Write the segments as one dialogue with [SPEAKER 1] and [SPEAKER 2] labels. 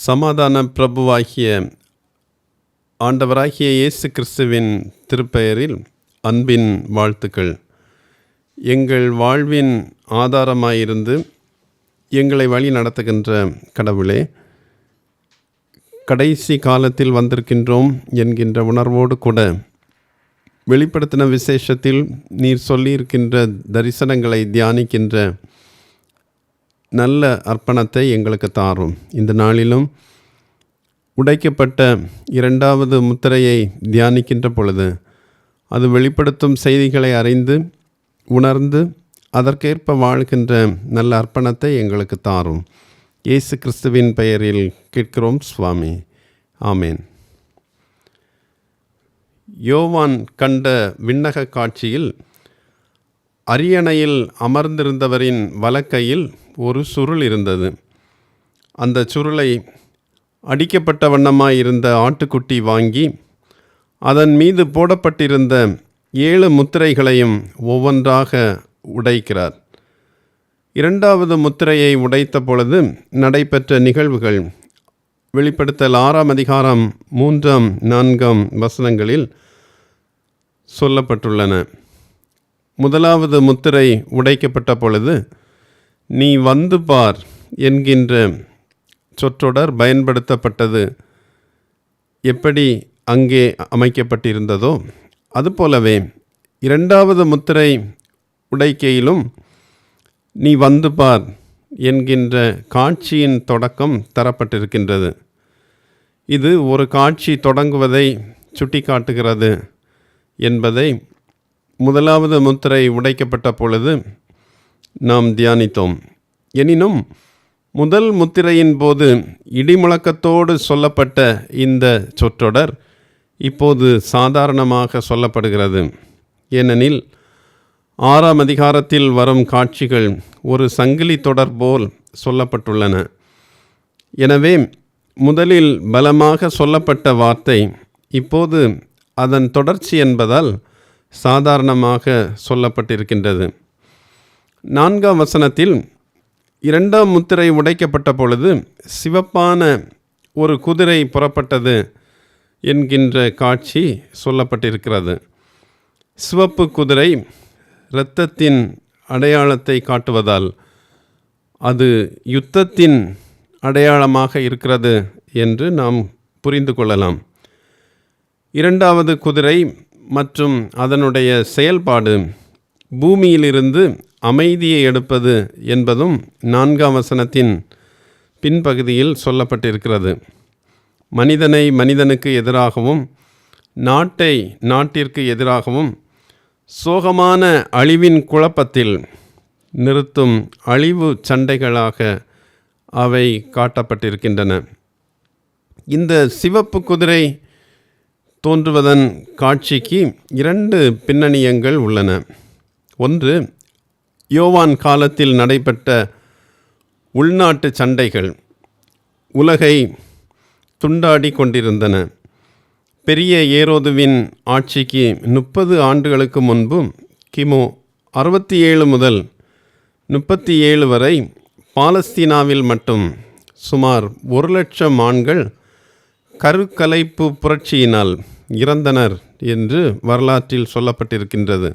[SPEAKER 1] சமாதான பிரபுவாகிய ஆண்டவராகிய இயேசு கிறிஸ்துவின் திருப்பெயரில் அன்பின் வாழ்த்துக்கள். எங்கள் வாழ்வின் ஆதாரமாயிருந்து எங்களை வழி நடத்துகின்ற கடவுளே, கடைசி காலத்தில் வந்திருக்கின்றோம் என்கின்ற உணர்வோடு கூட வெளிப்படுத்தின விசேஷத்தில் நீர் சொல்லியிருக்கின்ற தரிசனங்களை தியானிக்கின்ற நல்ல அர்ப்பணத்தை எங்களுக்கு தாரும். இந்த நாளிலும் உடைக்கப்பட்ட இரண்டாவது முத்திரையை தியானிக்கின்ற பொழுது அது வெளிப்படுத்தும் செய்திகளை அறிந்து உணர்ந்து அதற்கேற்ப வாழ்கின்ற நல்ல அர்ப்பணத்தை எங்களுக்கு தாரும். இயேசு கிறிஸ்துவின் பெயரில் கேட்கிறோம் சுவாமி, ஆமேன். யோவான் கண்ட விண்ணக காட்சியில் அரியணையில் அமர்ந்திருந்தவரின் வலக்கையில் ஒரு சுருள் இருந்தது. அந்த சுருளை அடிக்கப்பட்ட வண்ணமாயிருந்த ஆட்டுக்குட்டி வாங்கி அதன் மீது போடப்பட்டிருந்த 7 முத்திரைகளையும் ஒவ்வொன்றாக உடைக்கிறார். இரண்டாவது முத்திரையை உடைத்த பொழுது நடைபெற்ற நிகழ்வுகள் வெளிப்படுத்தல் 6ஆம் அதிகாரம் 3, 4 வசனங்களில் சொல்லப்பட்டுள்ளன. முதலாவது முத்திரை உடைக்கப்பட்ட பொழுது நீ வந்து பார் என்கின்ற சொற்றொடர் பயன்படுத்தப்பட்டது. எப்படி அங்கே அமைக்கப்பட்டிருந்ததோ அதுபோலவே இரண்டாவது முத்திரை உடைக்கையிலும் நீ வந்து பார் என்கின்ற காட்சியின் தொடக்கம் தரப்பட்டிருக்கின்றது. இது ஒரு காட்சி தொடங்குவதை சுட்டி காட்டுகிறது என்பதை முதலாவது முத்திரை உடைக்கப்பட்ட பொழுது நாம் தியானித்தோம். எனினும் முதல் முத்திரையின் போது இடிமுழக்கத்தோடு சொல்லப்பட்ட இந்த சொற்றொடர் இப்போது சாதாரணமாக சொல்லப்படுகிறது. ஏனெனில் 6ஆம் அதிகாரத்தில் வரும் காட்சிகள் ஒரு சங்கிலி தொடர் போல் சொல்லப்பட்டுள்ளன. எனவே முதலில் பலமாக சொல்லப்பட்ட வார்த்தை இப்போது அதன் தொடர்ச்சி என்பதால் சாதாரணமாக சொல்லப்பட்டிருக்கின்றது. 4ஆம் வசனத்தில் இரண்டாம் முத்திரை உடைக்கப்பட்ட பொழுது சிவப்பான ஒரு குதிரை புறப்பட்டது என்கின்ற காட்சி சொல்லப்பட்டிருக்கிறது. சிவப்பு குதிரை இரத்தத்தின் அடையாளத்தை காட்டுவதால் அது யுத்தத்தின் அடையாளமாக இருக்கிறது என்று நாம் புரிந்து கொள்ளலாம். இரண்டாவது குதிரை மற்றும் அதனுடைய செயல்பாடு பூமியிலிருந்து அமைதியை எடுப்பது என்பதும் 4ஆம் வசனத்தின் பின்பகுதியில் சொல்லப்பட்டிருக்கிறது. மனிதனை மனிதனுக்கு எதிராகவும் நாட்டை நாட்டிற்கு எதிராகவும் சோகமான அழிவின் குழப்பத்தில் நிறுத்தும் அழிவு சண்டைகளாக அவை காட்டப்பட்டிருக்கின்றன. இந்த சிவப்பு குதிரை தோன்றுவதன் காட்சிக்கு 2 பின்னணியங்கள் உள்ளன. ஒன்று, யோவான் காலத்தில் நடைபெற்ற உள்நாட்டு சண்டைகள் உலகை துண்டாடி கொண்டிருந்தன. பெரிய ஏரோதுவின் ஆட்சிக்கு 30 ஆண்டுகளுக்கு முன்பு கிமு 67 முதல் 37 வரை பாலஸ்தீனாவில் மட்டும் சுமார் 1,00,000 ஆண்கள் கருக்கலைப்பு புரட்சியினால் இறந்தனர் என்று வரலாற்றில் சொல்லப்பட்டிருக்கின்றது.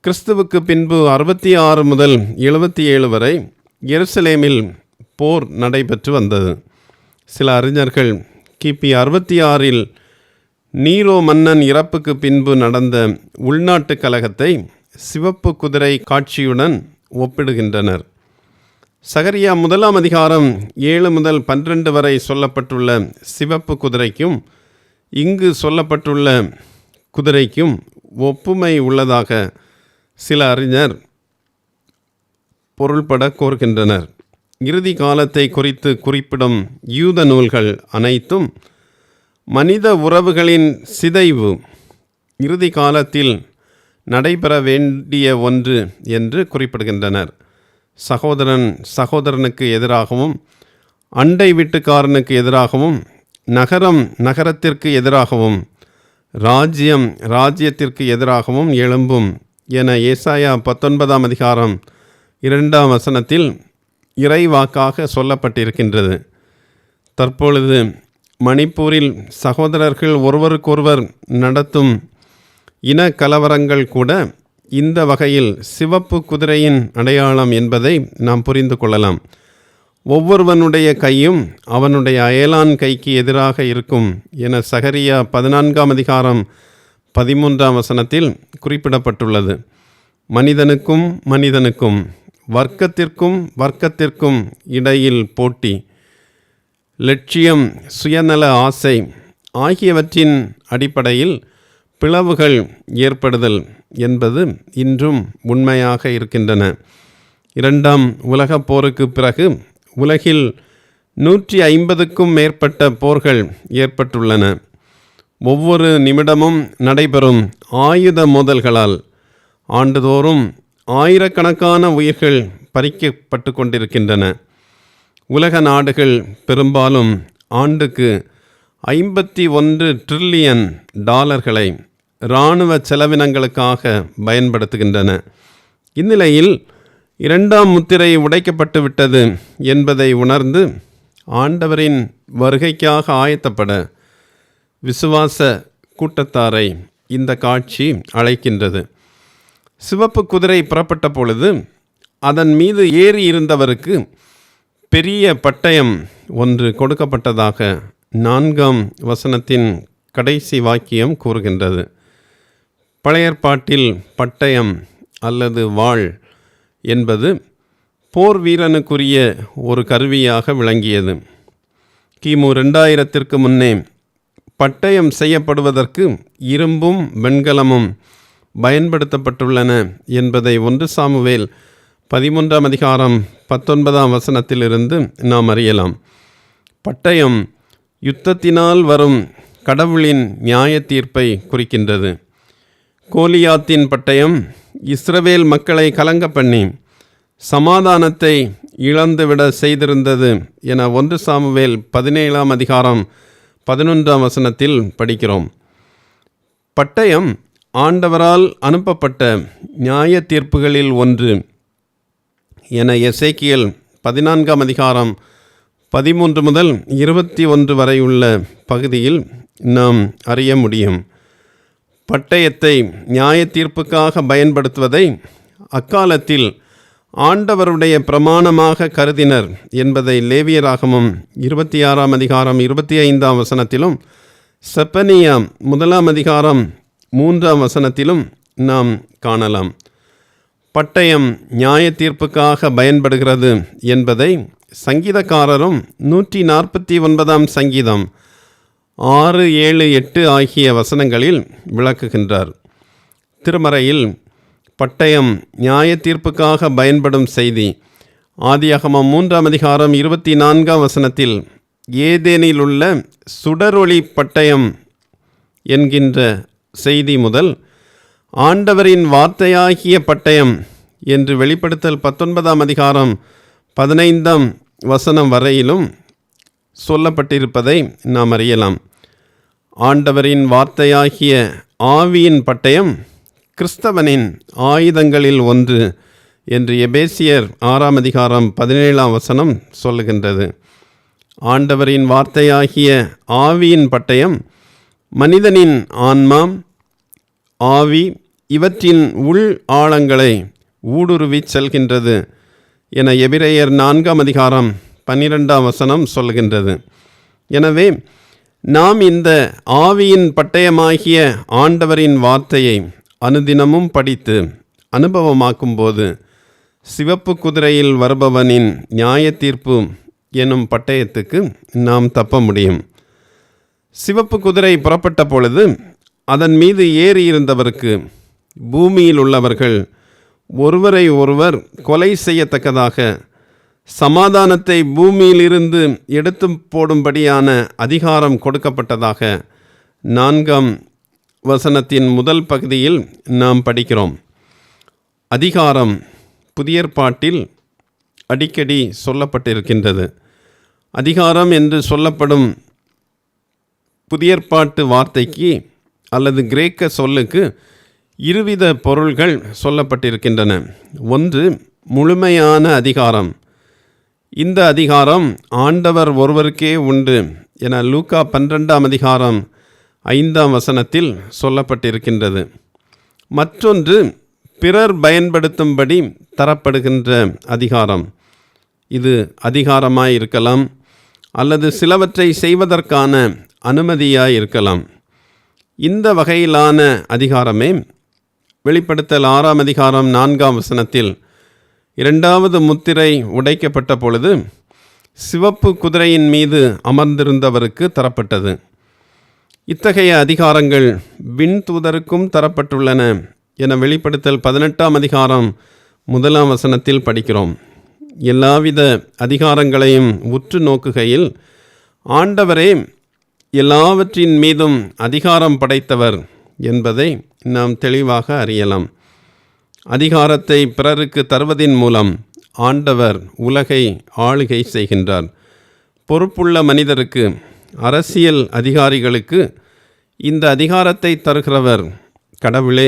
[SPEAKER 1] கிறிஸ்துவுக்கு பின்பு 66 முதல் 77 வரை எருசலேமில் போர் நடைபெற்று வந்தது. சில அறிஞர்கள் கிபி 66இல் நீரோ மன்னன் இறப்புக்கு பின்பு நடந்த உள்நாட்டு கலகத்தை சிவப்பு குதிரை காட்சியுடன் ஒப்பிடுகின்றனர். சகரியா 1ஆம் அதிகாரம் 7 முதல் 12 வரை சொல்லப்பட்டுள்ள சிவப்பு குதிரைக்கும் இங்கு சொல்லப்பட்டுள்ள குதிரைக்கும் ஒப்புமை உள்ளதாக சில அறிஞர் பொருள்பட கோருகின்றனர். இறுதி காலத்தை குறித்து குறிப்பிடும் யூத நூல்கள் அனைத்தும் மனித உறவுகளின் சிதைவு இறுதி காலத்தில் நடைபெற வேண்டிய ஒன்று என்று குறிப்பிடுகின்றனர். சகோதரன் சகோதரனுக்கு எதிராகவும் அண்டை வீட்டுக்காரனுக்கு எதிராகவும் நகரம் நகரத்திற்கு எதிராகவும் ராஜ்யம் ராஜ்யத்திற்கு எதிராகவும் எழும்பும் என ஏசாயா 19ஆம் அதிகாரம் 2ஆம் வசனத்தில் இறைவாக்காக சொல்லப்பட்டிருக்கின்றது. தற்பொழுது மணிப்பூரில் சகோதரர்கள் ஒருவருக்கொருவர் நடத்தும் இன கலவரங்கள் கூட இந்த வகையில் சிவப்பு குதிரையின் அடையாளம் என்பதை நாம் புரிந்து கொள்ளலாம். ஒவ்வொருவனுடைய கையும் அவனுடைய அயலான் கைக்கு எதிராக இருக்கும் என சகரியா 14 குறிப்பிடப்பட்டுள்ளது. மனிதனுக்கும் மனிதனுக்கும், வர்க்கத்திற்கும் வர்க்கத்திற்கும் இடையில் போட்டி, லட்சியம், சுயநல ஆசை ஆகியவற்றின் அடிப்படையில் பிளவுகள் ஏற்படுதல் என்பது இன்றும் உண்மையாக இருக்கின்றன. 2ஆம் உலகப் போருக்கு பிறகு உலகில் 150க்கும் மேற்பட்ட போர்கள் ஏற்பட்டுள்ளன. ஒவ்வொரு நிமிடமும் நடைபெறும் ஆயுத மோதல்களால் ஆண்டுதோறும் ஆயிரக்கணக்கான உயிர்கள் பறிக்கப்பட்டு கொண்டிருக்கின்றன. உலக நாடுகள் பெரும்பாலும் ஆண்டுக்கு $51 டிரில்லியன் இராணுவ செலவினங்களுக்காக பயன்படுத்துகின்றன. இந்நிலையில் 2ஆம் முத்திரை உடைக்கப்பட்டு விட்டது என்பதை உணர்ந்து ஆண்டவரின் வருகைக்காக ஆயத்தப்பட விசுவாச கூட்டத்தாரை இந்த காட்சி அழைக்கின்றது. சிவப்பு குதிரை புறப்பட்ட பொழுது அதன் மீது ஏறி இருந்தவருக்கு பெரிய பட்டயம் ஒன்று கொடுக்கப்பட்டதாக 4ஆம் வசனத்தின் கடைசி வாக்கியம் கூறுகின்றது. பழைய ஏற்பாட்டில் பட்டயம் அல்லது வாள் என்பது போர் வீரனுக்குரிய ஒரு கருவியாக விளங்கியது. கிமு 2000 முன்னே பட்டயம் செய்யப்படுவதற்கு இரும்பும் வெண்கலமும் பயன்படுத்தப்பட்டுள்ளன என்பதை 1 சாமுவேல் 13:19 நாம் அறியலாம். பட்டயம் யுத்தத்தினால் வரும் கடவுளின் நியாய தீர்ப்பை குறிக்கின்றது. கோலியாத்தின் பட்டயம் இஸ்ரவேல் மக்களை கலங்க பண்ணி சமாதானத்தை இழந்துவிட செய்திருந்தது என 1 சாமுவேல் 17:11 படிக்கிறோம். பட்டயம் ஆண்டவரால் அனுப்பப்பட்ட நியாய தீர்ப்புகளில் ஒன்று என எசேக்கியேல் 14:13-21 வரை உள்ள பகுதியில் நாம் அறிய முடியும். பட்டயத்தை நியாய தீர்ப்புக்காக பயன்படுத்துவதை அக்காலத்தில் ஆண்டவருடைய பிரமாணமாக கருதினர் என்பதை லேவியராகமம் 26:25 செப்பனியா 1 நாம் காணலாம். பட்டயம் நியாய தீர்ப்புக்காக பயன்படுகிறது என்பதை சங்கீதக்காரரும் 149 சங்கீதம் 6, 7, 8 ஆகிய வசனங்களில் விளக்குகின்றார். திருமறையில் பட்டயம் நியாய தீர்ப்புக்காக பயன்படும் செய்தி ஆதியாகமம் 3:24 ஏதேனில் உள்ள சுடரொளி பட்டயம் என்கின்ற செய்தி முதல் ஆண்டவரின் வார்த்தையாகிய பட்டயம் என்று வெளிப்படுத்தல் 19:15 வரையிலும் சொல்லப்பட்டிருப்பதை நாம் அறியலாம். ஆண்டவரின் வார்த்தையாகிய ஆவியின் பட்டயம் கிறிஸ்தவனின் ஆயுதங்களில் ஒன்று என்று எபேசியர் 6:17 சொல்லுகின்றது. ஆண்டவரின் வார்த்தையாகிய ஆவியின் பட்டயம் மனிதனின் ஆன்மா, ஆவி இவற்றின் உள் ஆழங்களை ஊடுருவி செல்கின்றது என எபிரேயர் 4:12 சொல்கின்றது. எனவே நாம் இந்த ஆவியின் பட்டயமாகிய ஆண்டவரின் வார்த்தையை அனுதினமும் படித்து அனுபவமாக்கும் போது சிவப்பு குதிரையில் வருபவனின் நியாய தீர்ப்பு எனும் பட்டயத்துக்கு நாம் தப்ப முடியும். சிவப்பு குதிரை புறப்பட்ட பொழுது அதன் மீது ஏறி இருந்தவருக்கு பூமியில் உள்ளவர்கள் ஒருவரை ஒருவர் கொலை செய்யத்தக்கதாக சமாதானத்தை பூமியிலிருந்து எடுத்து போடும்படியான அதிகாரம் கொடுக்கப்பட்டதாக 4ஆம் வசனத்தின் முதல் பகுதியில் நாம் படிக்கிறோம். அதிகாரம் புதிய ஏற்பாட்டில் அடிக்கடி சொல்லப்பட்டிருக்கின்றது. அதிகாரம் என்று சொல்லப்படும் புதிய ஏற்பாட்டு வார்த்தைக்கு அல்லது கிரேக்க சொல்லுக்கு இருவித பொருள்கள் சொல்லப்பட்டிருக்கின்றன. ஒன்று முழுமையான அதிகாரம், இந்த அதிகாரம் ஆண்டவர் ஒருவருக்கே உண்டு என லூக்கா 12ஆம் அதிகாரம் 5ஆம் வசனத்தில் சொல்லப்பட்டிருக்கின்றது. மற்றொன்று பிறர் பயன்படுத்தும்படி தரப்படுகின்ற அதிகாரம். இது அதிகாரமாய் இருக்கலாம் அல்லது சிலவற்றை செய்வதற்கான அனுமதியாய் இருக்கலாம். இந்த வகையிலான அதிகாரமே வெளிப்படுத்தல் 6ஆம் அதிகாரம் 4ஆம் வசனத்தில் 2வது முத்திரை உடைக்கப்பட்ட பொழுது சிவப்பு குதிரையின் மீது அமர்ந்திருந்தவருக்கு தரப்பட்டது. இத்தகைய அதிகாரங்கள் விண்தூதருக்கும் தரப்பட்டுள்ளன என வெளிப்படுத்தல் 18ஆம் அதிகாரம் 1ஆம் வசனத்தில் படிக்கிறோம். எல்லாவித அதிகாரங்களையும் உற்று நோக்குகையில் ஆண்டவரே எல்லாவற்றின் மீதும் அதிகாரம் படைத்தவர் என்பதை நாம் தெளிவாக அறியலாம். அதிகாரத்தை பிறருக்கு தருவதின் மூலம் ஆண்டவர் உலகை ஆளுகை செய்கின்றார். பொறுப்புள்ள மனிதருக்கு, அரசியல் அதிகாரிகளுக்கு இந்த அதிகாரத்தை தருகிறவர் கடவுளே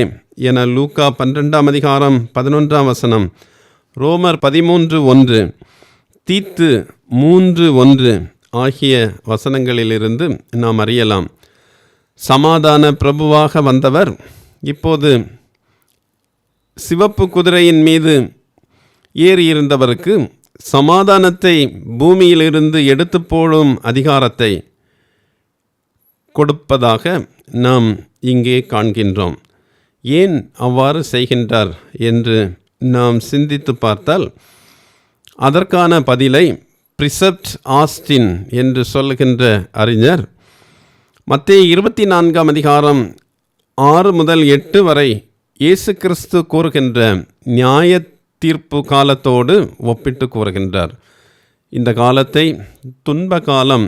[SPEAKER 1] என லூக்கா 12ஆம் அதிகாரம் 11ஆம் வசனம், ரோமர் 13:1, தீத்து 3:1 ஆகிய வசனங்களிலிருந்து நாம் அறியலாம். சமாதான பிரபுவாக வந்தவர் இப்போது சிவப்பு குதிரையின் மீது ஏறியிருந்தவருக்கு சமாதானத்தை பூமியிலிருந்து எடுத்து போடும் அதிகாரத்தை கொடுப்பதாக நாம் இங்கே காண்கின்றோம். ஏன் அவ்வாறு செய்கின்றார் என்று நாம் சிந்தித்து பார்த்தால் அதற்கான பதிலை பிரிசெப்ட் ஆஸ்டின் என்று சொல்லுகின்ற அறிஞர் மத்தேயு 24ஆம் அதிகாரம் 6 முதல் 8 வரை இயேசு கிறிஸ்து கூறுகின்ற நியாய தீர்ப்பு காலத்தோடு ஒப்பிட்டு கூறுகின்றார். இந்த காலத்தை துன்ப காலம்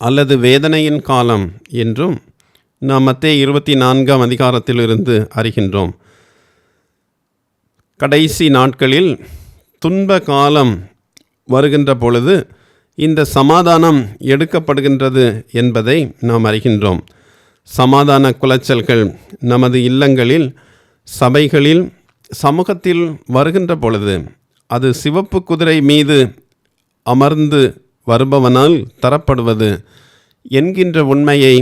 [SPEAKER 1] அல்லது வேதனையின் காலம் என்றும் நாம் மத்தேயு 24ஆம் அதிகாரத்திலிருந்து அறிகின்றோம். கடைசி நாட்களில் துன்ப காலம் வருகின்ற பொழுது இந்த சமாதானம் எடுக்கப்படுகின்றது என்பதை நாம் அறிகின்றோம். சமாதான குலைச்சல்கள் நமது இல்லங்களில், சபைகளில், சமூகத்தில் வருகின்ற பொழுது அது சிவப்பு குதிரை மீது அமர்ந்து வருபவனால் தரப்படுவது என்கின்ற உண்மையை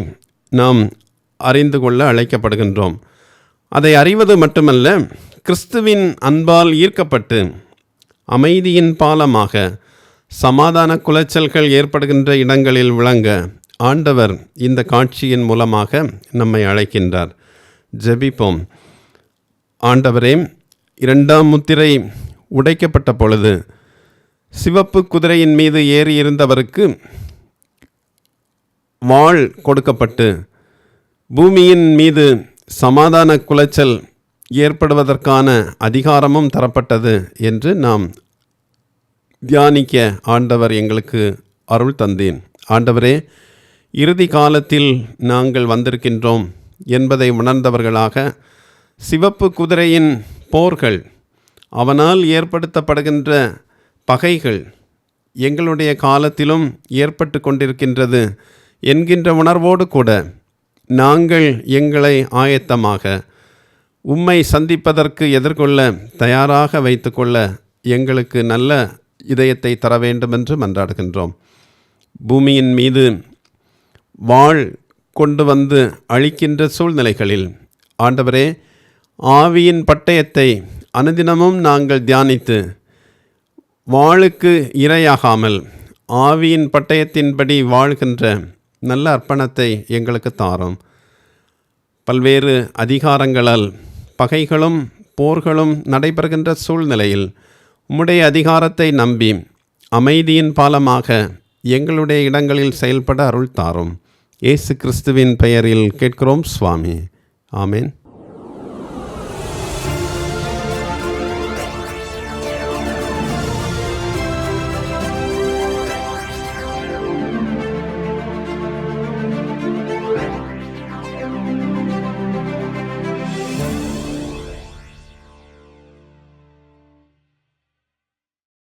[SPEAKER 1] நாம் அறிந்து கொள்ள அழைக்கப்படுகின்றோம். அதை அறிவது மட்டுமல்ல, கிறிஸ்துவின் அன்பால் ஈர்க்கப்பட்டு அமைதியின் பாலமாக சமாதான குலைச்சல்கள் ஏற்படுகின்ற இடங்களில் விளங்க ஆண்டவர் இந்த காட்சியின் மூலமாக நம்மை அழைக்கின்றார். ஜெபிப்போம். ஆண்டவரே, 2ஆம் முத்திரை உடைக்கப்பட்ட பொழுது சிவப்பு குதிரையின் மீது ஏறியிருந்தவருக்கு வாள் கொடுக்கப்பட்டு பூமியின் மீது சமாதான குலைச்சல் ஏற்படுவதற்கான அதிகாரமும் தரப்பட்டது என்று நாம் தியானிக்க ஆண்டவர் எங்களுக்கு அருள் தந்தேன். ஆண்டவரே, இறுதி காலத்தில் நாங்கள் வந்திருக்கின்றோம் என்பதை உணர்ந்தவர்களாக சிவப்பு குதிரையின் போர்கள், அவனால் ஏற்படுத்தப்படுகின்ற பகைகள் எங்களுடைய காலத்திலும் ஏற்பட்டு கொண்டிருக்கின்றது என்கின்ற உணர்வோடு கூட நாங்கள் எங்களை ஆயத்தமாக உம்மை சந்திப்பதற்கு எதிர்கொள்ள தயாராக வைத்துக்கொள்ள எங்களுக்கு நல்ல இதயத்தை தர வேண்டுமென்று மன்றாடுகின்றோம். பூமியின் மீது வாள் கொண்டு வந்து அழிக்கின்ற சூழ்நிலைகளில் ஆண்டவரே, ஆவியின் பட்டயத்தை அனுதினமும் நாங்கள் தியானித்து வாளுக்கு இரையாகாமல் ஆவியின் பட்டயத்தின்படி வாழ்கின்ற நல்ல அர்ப்பணத்தை எங்களுக்கு தாரும். பல்வேறு அதிகாரங்களால் பகைகளும் போர்களும் நடைபெறுகின்ற சூழ்நிலையில் உம்முடைய அதிகாரத்தை நம்பி அமைதியின் பாலமாக எங்களுடைய இடங்களில் செயல்பட அருள் தாரும். இயேசு கிறிஸ்துவின் பெயரில் கேட்கிறோம் சுவாமி. ஆமேன்.